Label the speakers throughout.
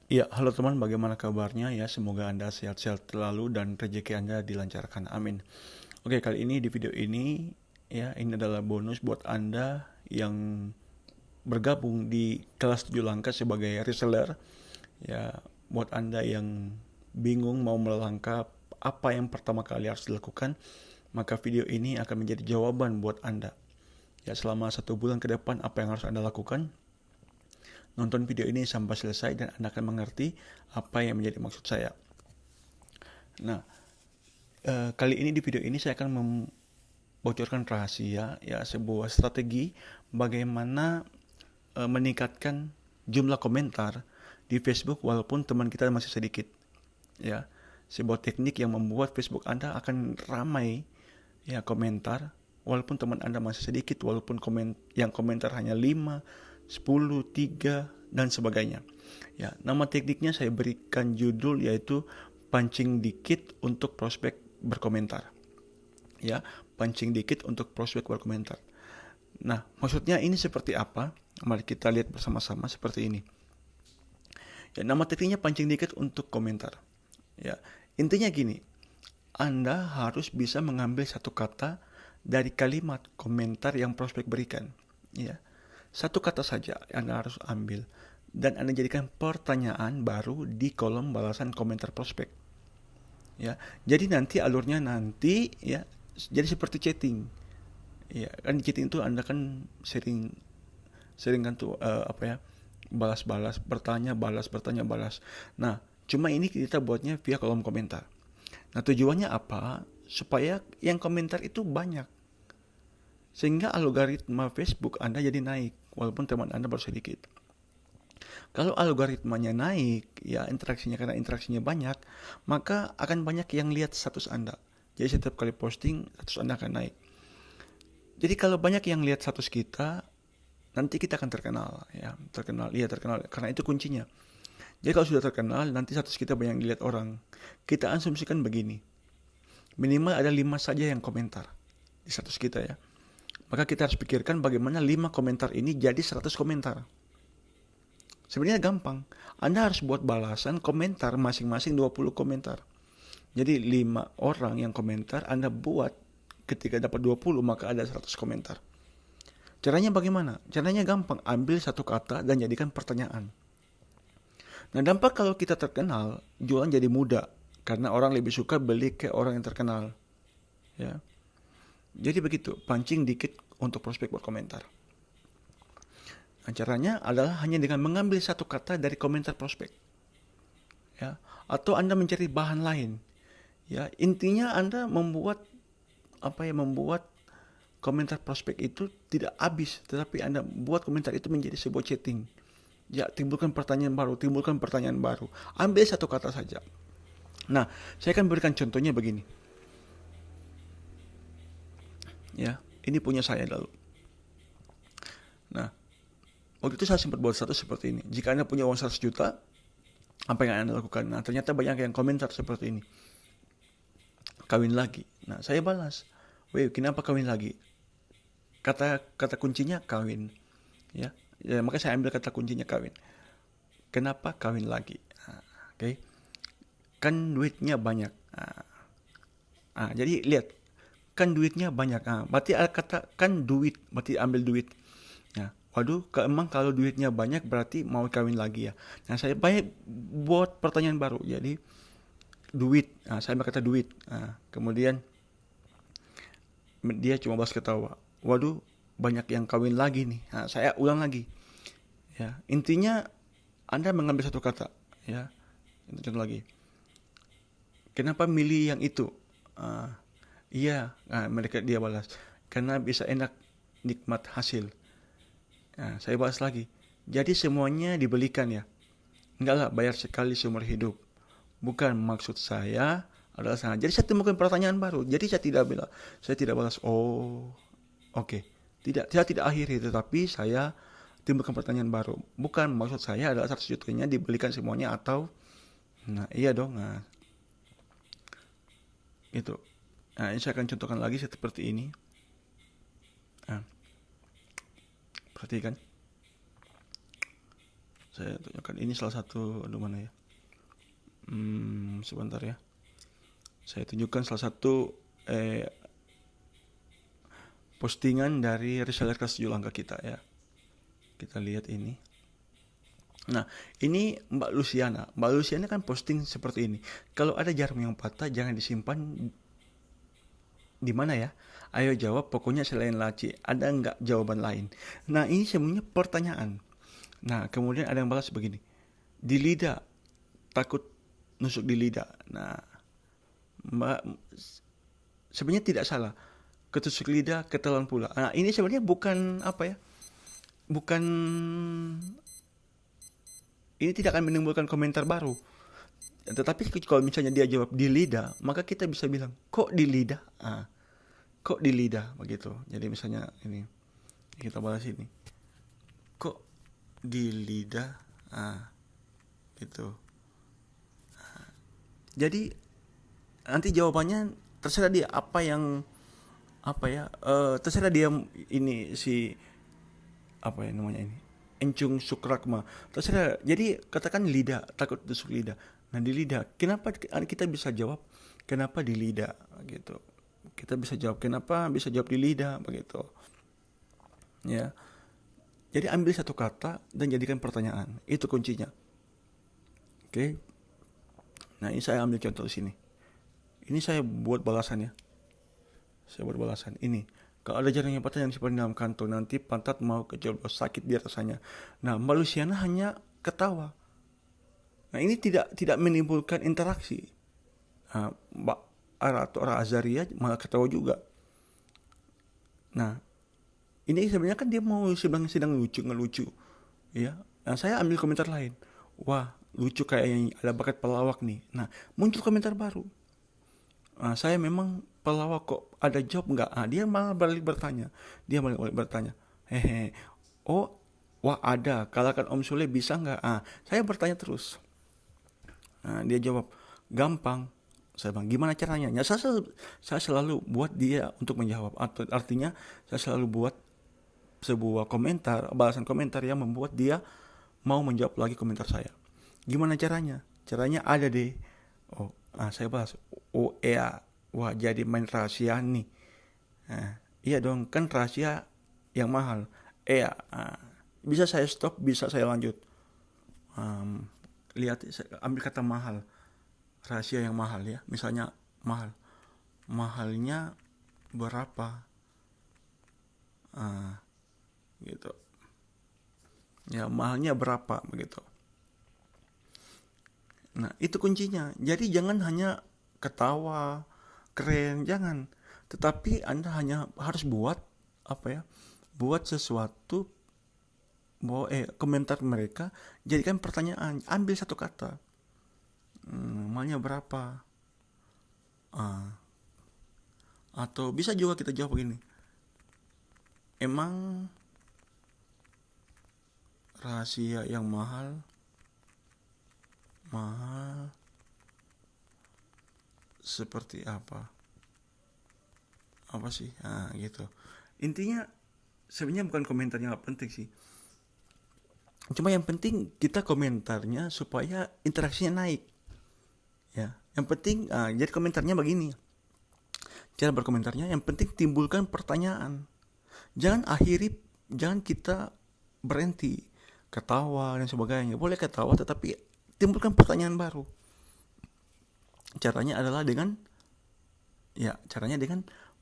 Speaker 1: Ya, halo teman, bagaimana kabarnya ya? Semoga Anda sehat-sehat selalu dan rezeki Anda dilancarkan. Amin. Oke, kali ini di video ini ya, ini adalah bonus buat Anda yang bergabung di kelas 7 langkah sebagai reseller. Ya, buat Anda yang bingung mau melangkah apa yang pertama kali harus dilakukan, maka video ini akan menjadi jawaban buat Anda. Ya, selama 1 bulan ke depan apa yang harus Anda lakukan? Nonton video ini sampai selesai dan Anda akan mengerti apa yang menjadi maksud saya. Nah, kali ini di video ini saya akan membocorkan rahasia ya sebuah strategi bagaimana meningkatkan jumlah komentar di Facebook walaupun teman kita masih sedikit ya. Sebuah teknik yang membuat Facebook Anda akan ramai ya komentar walaupun teman Anda masih sedikit, walaupun yang komentar hanya 5, 10, 3 dan sebagainya. Ya, nama tekniknya saya berikan judul yaitu pancing dikit untuk prospek berkomentar. Ya, pancing dikit untuk prospek berkomentar. Nah, maksudnya ini seperti apa? Mari kita lihat bersama-sama seperti ini. Ya, nama tekniknya pancing dikit untuk komentar. Ya, intinya gini, Anda harus bisa mengambil satu kata dari kalimat komentar yang prospek berikan. Ya, satu kata saja yang Anda harus ambil dan Anda jadikan pertanyaan baru di kolom balasan komentar prospek. Ya, jadi nanti alurnya nanti ya jadi seperti chatting. Ya, kan chatting itu Anda kan sering sering kan tuh apa ya? Balas-balas, bertanya, balas. Nah, cuma ini kita buatnya via kolom komentar. Nah, tujuannya apa? Supaya yang komentar itu banyak. Sehingga algoritma Facebook Anda jadi naik walaupun teman Anda baru sedikit. Kalau algoritmanya naik, ya interaksinya karena interaksinya banyak, maka akan banyak yang lihat status Anda. Jadi setiap kali posting, status Anda akan naik. Jadi kalau banyak yang lihat status kita, nanti kita akan terkenal, ya. Terkenal, iya terkenal. Karena itu kuncinya. Jadi kalau sudah terkenal, nanti status kita banyak dilihat orang. Kita asumsikan begini, minimal ada 5 saja yang komentar di status kita ya. Maka kita harus pikirkan bagaimana 5 komentar ini jadi 100 komentar. Sebenarnya gampang. Anda harus buat balasan komentar masing-masing 20 komentar. Jadi 5 orang yang komentar Anda buat ketika dapat 20 maka ada 100 komentar. Caranya bagaimana? Caranya gampang. Ambil satu kata dan jadikan pertanyaan. Nah, dampak kalau kita terkenal, jualan jadi mudah karena orang lebih suka beli ke orang yang terkenal. Ya. Jadi begitu, pancing dikit untuk prospek berkomentar. Nah, caranya adalah hanya dengan mengambil satu kata dari komentar prospek. Ya, atau Anda mencari bahan lain. Ya, intinya Anda membuat komentar prospek itu tidak habis, tetapi Anda buat komentar itu menjadi sebuah chatting. Ya, timbulkan pertanyaan baru. Ambil satu kata saja. Nah, saya akan berikan contohnya begini. Ya, ini punya saya lalu. Nah, waktu itu saya sempat buat status seperti ini. Jika Anda punya uang 100 juta, apa yang Anda lakukan? Nah, ternyata banyak yang komentar seperti ini. Kawin lagi. Nah, saya balas. Weh, kenapa kawin lagi? Kata kata kuncinya kawin. Ya, ya maka saya ambil kata kuncinya kawin. Kenapa kawin lagi? Nah, oke. Okay. Kan duitnya banyak. Jadi lihat, kan duitnya banyak. Berarti ada kata kan duit, berarti ambil duit. Nah, waduh, emang kalau duitnya banyak berarti mau kawin lagi ya. Nah, saya banyak buat pertanyaan baru. Jadi duit, saya berkata duit. Kemudian dia cuma balas ketawa. Waduh, banyak yang kawin lagi nih. Nah, saya ulang lagi. Ya, intinya Anda mengambil satu kata. Ya, contoh lagi. Kenapa milih yang itu? Ah, iya, mereka dia balas. Karena bisa enak nikmat hasil. Nah, saya balas lagi. Jadi semuanya dibelikan ya? Enggak lah, bayar sekali seumur hidup. Bukan maksud saya adalah sana. Jadi saya temukan pertanyaan baru. Jadi saya tidak balas. Oh, oke. Okay. Saya tidak akhiri, tetapi saya timbulkan pertanyaan baru. Bukan maksud saya adalah 100 jutanya dibelikan semuanya atau, nah iya dong, nah itu. Nah, ini saya akan contohkan lagi seperti ini. Nah, perhatikan. Saya tunjukkan ini salah satu, aduh mana ya? Sebentar ya. Saya tunjukkan salah satu postingan dari reseller kelas 7 langkah kita ya. Kita lihat ini. Nah, ini Mbak Luciana. Mbak Luciana kan posting seperti ini. Kalau ada jarum yang patah jangan disimpan di mana ya? Ayo jawab, pokoknya selain laci. Ada nggak jawaban lain? Nah, ini sebenarnya pertanyaan. Nah, kemudian ada yang balas begini. Di lidah, takut nusuk di lidah. Nah, Mbak, sebenarnya tidak salah. Ketusuk lidah, ketelan pula. Nah, ini sebenarnya bukan apa ya? Bukan, ini tidak akan menimbulkan komentar baru. Tetapi kalau misalnya dia jawab di lidah, maka kita bisa bilang, kok di lidah? Kok di lidah? Begitu. Jadi misalnya ini, kita balas ini. Kok di lidah? Gitu. Jadi nanti jawabannya terserah dia terserah dia ini si apa ya namanya ini encung sukrakma terserah. Jadi katakan lidah, takut tusuk lidah. Nah di lidah, kenapa kita bisa jawab kenapa di lidah gitu. Kita bisa jawab kenapa bisa jawab di lidah begitu. Ya. Jadi ambil satu kata dan jadikan pertanyaan. Itu kuncinya. Oke. Nah, ini saya ambil contoh di sini. Ini saya buat balasan ya. Saya buat balasan ini. Kalau ada jarum yang patah yang disimpan dalam kantong, nanti pantat mau kejeblos, sakit dia rasanya. Nah, Mbak Luciana hanya ketawa. Nah, ini tidak menimbulkan interaksi. Mbak Ara atau Ara Azaria malah ketawa juga. Nah, ini sebenarnya kan dia mau sedang ngelucu, ya. Nah, saya ambil komentar lain. Wah, lucu kayaknya ada bakat pelawak nih. Nah, muncul komentar baru. Saya memang pelawak kok, ada job nggak? Dia malah balik bertanya. Hehe. Oh, wah ada. Kalahkan Om Sule bisa nggak? Saya bertanya terus. Dia jawab, gampang. Saya bilang, gimana caranya? Ya, saya selalu buat dia untuk menjawab. Artinya, saya selalu buat sebuah komentar, balasan komentar yang membuat dia mau menjawab lagi komentar saya. Gimana caranya? Caranya ada deh. Saya balas. Oh iya, wah jadi main rahasia nih. Iya dong, kan rahasia yang mahal. Bisa saya stop, bisa saya lanjut. Lihat, ambil kata mahal. Rahasia yang mahal ya. Misalnya mahal. Mahalnya berapa? Gitu. Ya, mahalnya berapa begitu. Nah, itu kuncinya. Jadi jangan hanya ketawa, keren, jangan. Tetapi Anda hanya harus buat buat sesuatu, komentar mereka jadikan pertanyaan. Ambil satu kata. Mahalnya berapa? Atau bisa juga kita jawab begini. Emang rahasia yang mahal seperti apa sih? Gitu. Intinya sebenarnya bukan komentarnya nggak penting sih. Cuma yang penting kita komentarnya supaya interaksinya naik. Ya, yang penting jadi komentarnya begini. Cara berkomentarnya yang penting timbulkan pertanyaan. Jangan kita berhenti ketawa dan sebagainya. Boleh ketawa tetapi timbulkan pertanyaan baru. Caranya dengan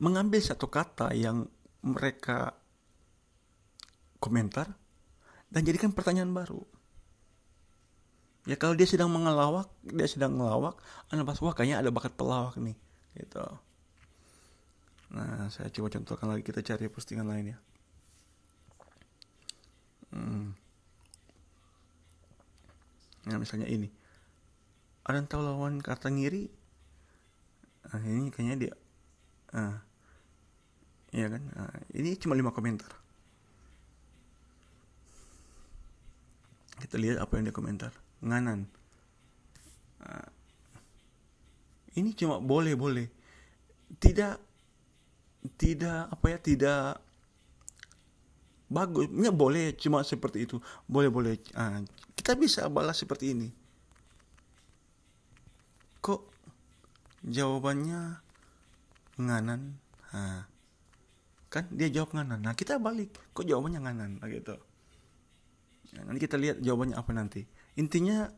Speaker 1: mengambil satu kata yang mereka komentar dan jadikan pertanyaan baru. Ya kalau dia sedang ngelawak, Anda pas, wah kayaknya ada bakat pelawak nih, gitu. Nah, saya coba contohkan lagi, kita cari postingan lain ya. Nah, misalnya ini. Ada yang tahu lawan kata ngiri? Ini kayaknya dia. Iya kan? Ini cuma 5 komentar. Kita lihat apa yang dia komentar. Nganan. Ini cuma boleh. Tidak bagus. Boleh cuma seperti itu. Boleh. Kita kita bisa balas seperti ini. Kok jawabannya nganan? Kan dia jawab nganan. Nah, kita balik, kok jawabannya nganan? Gitu. Nanti kita lihat jawabannya apa nanti. Intinya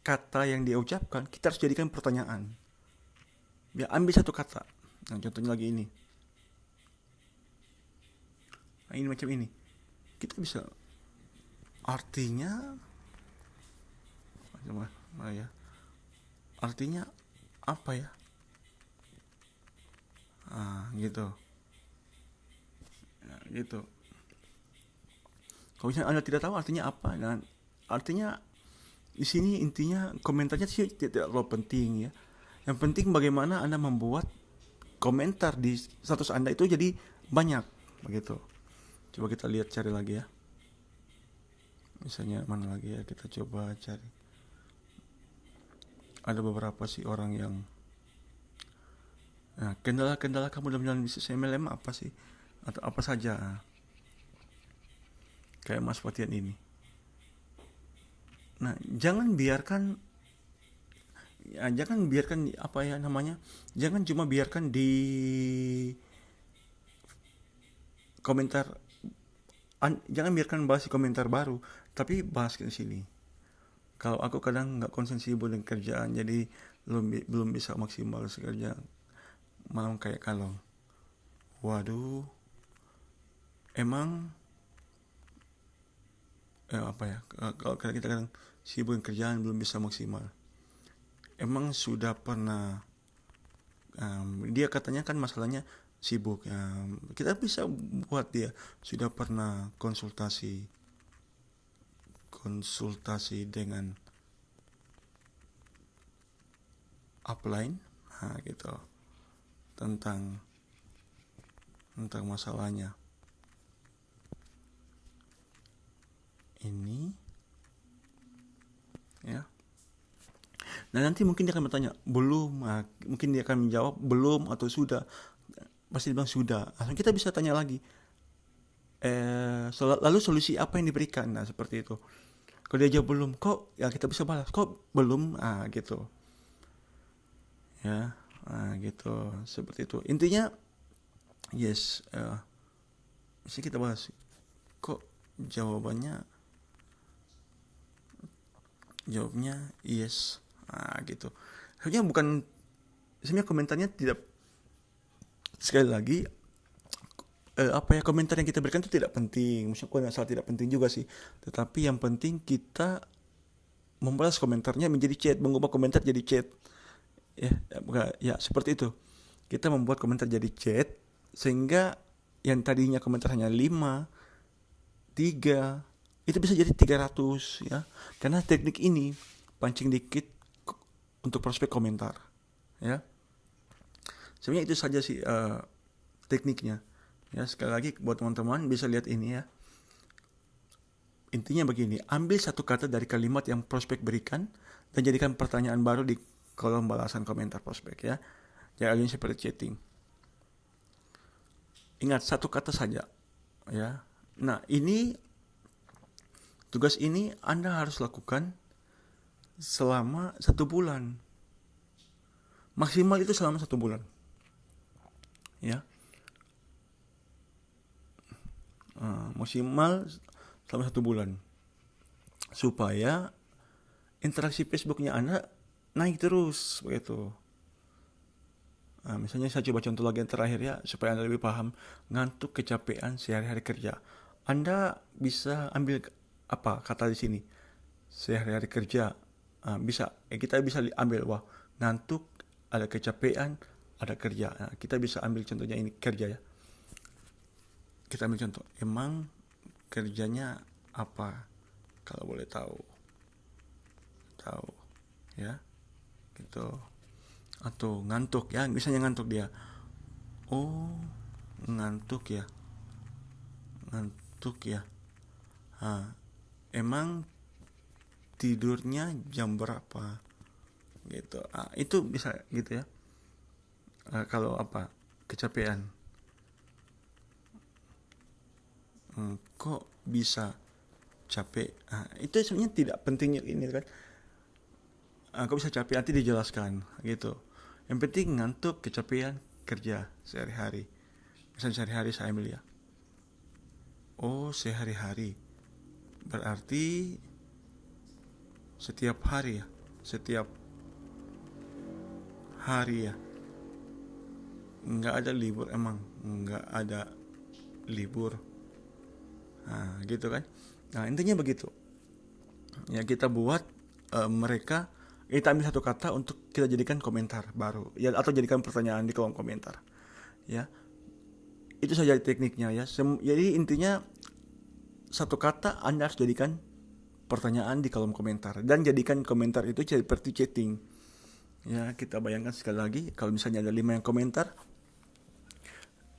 Speaker 1: kata yang dia ucapkan kita harus jadikan pertanyaan. Ya, ambil satu kata. Nah, contohnya lagi ini. Nah, ini macam ini. Kita bisa artinya ya. Artinya apa ya? Gitu. Nah, gitu. Kalau misalnya Anda tidak tahu artinya apa, dan artinya di sini intinya komentarnya sih tidak terlalu penting ya. Yang penting bagaimana Anda membuat komentar di status Anda itu jadi banyak begitu. Coba kita lihat, cari lagi ya. Misalnya mana lagi ya, kita coba cari. Ada beberapa sih orang yang kendala-kendala kamu dalam menjalani bisnis MLM apa sih? Atau apa saja? Kayak Mas Fatian ini. Nah, jangan biarkan apa ya namanya? Jangan cuma biarkan di komentar, jangan biarkan bahas di komentar baru, tapi bahas ke sini. Kalau aku kadang nggak konsensibel dengan kerjaan, jadi belum bisa maksimal sekerja, malam kayak kalau, waduh, emang apa ya? Kalau kita kadang sibuk dengan kerjaan belum bisa maksimal. Emang sudah pernah? Dia katanya kan masalahnya sibuk. Kita bisa buat dia sudah pernah konsultasi dengan upline, gitu, tentang masalahnya ini ya. Nah, nanti mungkin dia akan bertanya belum, mungkin dia akan menjawab belum atau sudah, pasti bilang sudah. Langsung kita bisa tanya lagi, lalu solusi apa yang diberikan. Nah, seperti itu. Kalau dia jawab belum, kok ya kita bisa balas, kok belum, gitu ya. Gitu, seperti itu. Intinya yes, mesti kita bahas, kok jawabnya yes, gitu. Sebenarnya komentarnya tidak, sekali lagi, komentar yang kita berikan itu tidak penting. Maksudnya kalau nggak salah tidak penting juga sih. Tetapi yang penting kita membalas komentarnya menjadi chat, mengubah komentar jadi chat. Ya seperti itu. Kita membuat komentar jadi chat sehingga yang tadinya komentar hanya 5, 3, itu bisa jadi 300 ya. Karena teknik ini pancing dikit untuk prospek komentar ya. Sebenarnya itu saja sih tekniknya. Ya, sekali lagi buat teman-teman bisa lihat ini ya. Intinya begini, ambil satu kata dari kalimat yang prospek berikan dan jadikan pertanyaan baru di kolom balasan komentar prospek ya. Jadi seperti chatting. Ingat, satu kata saja ya. Nah, tugas ini Anda harus lakukan selama 1 bulan. Maksimal itu selama 1 bulan. Ya. Maksimal selama 1 bulan supaya interaksi Facebooknya Anda naik terus begitu. Misalnya saya coba contoh lagi yang terakhir ya, supaya Anda lebih paham. Ngantuk, kecapean sehari-hari kerja. Anda bisa ambil apa kata di sini, sehari-hari kerja. Kita bisa ambil ngantuk, ada kecapean, ada kerja. Kita bisa ambil contohnya ini kerja ya. Kita ambil contoh, emang kerjanya apa kalau boleh tahu ya, gitu. Atau ngantuk ya, misalnya ngantuk dia, ngantuk ya, emang tidurnya jam berapa gitu. Itu bisa gitu ya. Kalau kecapean, kok bisa capek. Itu sebenarnya tidak pentingnya ini kan. Kok bisa capek, nanti dijelaskan gitu. Yang penting ngantuk, kecapean, kerja sehari-hari. Misalnya sehari-hari saya ambil ya. Oh, sehari-hari. Berarti setiap hari ya. Setiap hari ya. Nggak ada libur emang. Nggak ada libur. Gitu kan. Nah, intinya begitu. Ya, kita buat mereka, kita ambil satu kata untuk kita jadikan komentar baru ya, atau jadikan pertanyaan di kolom komentar ya. Itu saja tekniknya ya. Jadi intinya satu kata Anda harus jadikan pertanyaan di kolom komentar, dan jadikan komentar itu seperti chatting ya. Kita bayangkan sekali lagi, kalau misalnya ada 5 yang komentar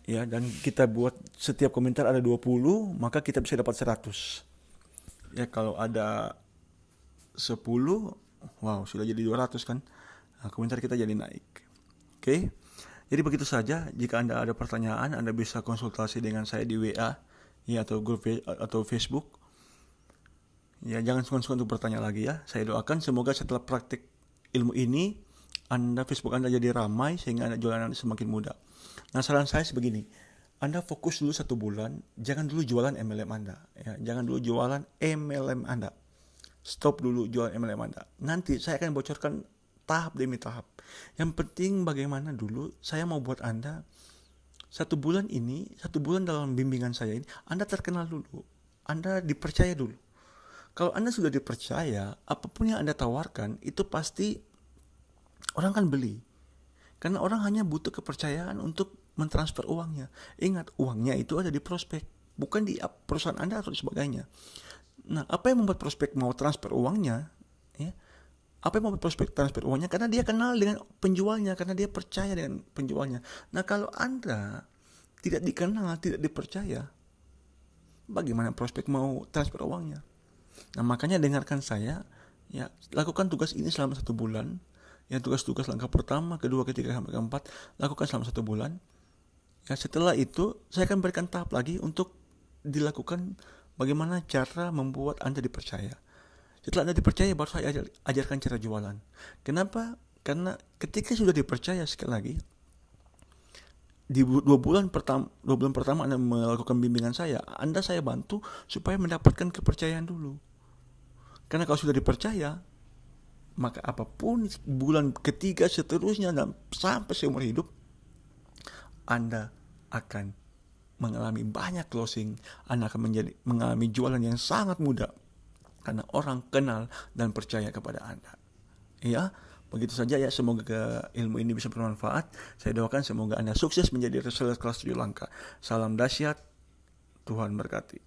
Speaker 1: ya, dan kita buat setiap komentar ada 20, maka kita bisa dapat 100 ya. Kalau ada 10, wow, sudah jadi 200 kan. Komentar kita jadi naik. Oke. Jadi begitu saja. Jika Anda ada pertanyaan, Anda bisa konsultasi dengan saya di WA ya, atau grup atau Facebook. Ya, jangan sungkan-sungkan untuk bertanya lagi ya. Saya doakan semoga setelah praktik ilmu ini, Facebook Anda jadi ramai sehingga jualan Anda semakin mudah. Nah, saran saya sebegini. Anda fokus dulu 1 bulan, jangan dulu jualan MLM Anda ya. Jangan dulu jualan MLM Anda. Stop dulu jual MLM Anda. Nanti saya akan bocorkan tahap demi tahap. Yang penting bagaimana dulu saya mau buat Anda 1 bulan ini, 1 bulan dalam bimbingan saya ini, Anda terkenal dulu. Anda dipercaya dulu. Kalau Anda sudah dipercaya, apapun yang Anda tawarkan, itu pasti orang kan beli. Karena orang hanya butuh kepercayaan untuk mentransfer uangnya. Ingat, uangnya itu ada di prospek, bukan di perusahaan Anda atau sebagainya. Nah, apa yang membuat prospek mau transfer uangnya? Ya, apa yang membuat prospek transfer uangnya? Karena dia kenal dengan penjualnya, karena dia percaya dengan penjualnya. Nah, kalau Anda tidak dikenal, tidak dipercaya, bagaimana prospek mau transfer uangnya? Nah, makanya dengarkan saya, ya, lakukan tugas ini selama 1 bulan. Ya, tugas-tugas langkah pertama, kedua, ketiga, sampai keempat, lakukan selama 1 bulan. Ya, setelah itu saya akan berikan tahap lagi untuk dilakukan. Bagaimana cara membuat Anda dipercaya? Setelah Anda dipercaya, baru saya ajarkan cara jualan. Kenapa? Karena ketika sudah dipercaya, sekali lagi, di 2 bulan pertama Anda melakukan bimbingan saya bantu supaya mendapatkan kepercayaan dulu. Karena kalau sudah dipercaya, maka apapun bulan ketiga seterusnya dan sampai seumur hidup, Anda akan mengalami banyak closing. Anda akan mengalami jualan yang sangat mudah karena orang kenal dan percaya kepada Anda. Ya, begitu saja ya. Semoga ilmu ini bisa bermanfaat. Saya doakan semoga Anda sukses menjadi reseller kelas 7 langkah. Salam dahsyat. Tuhan berkati.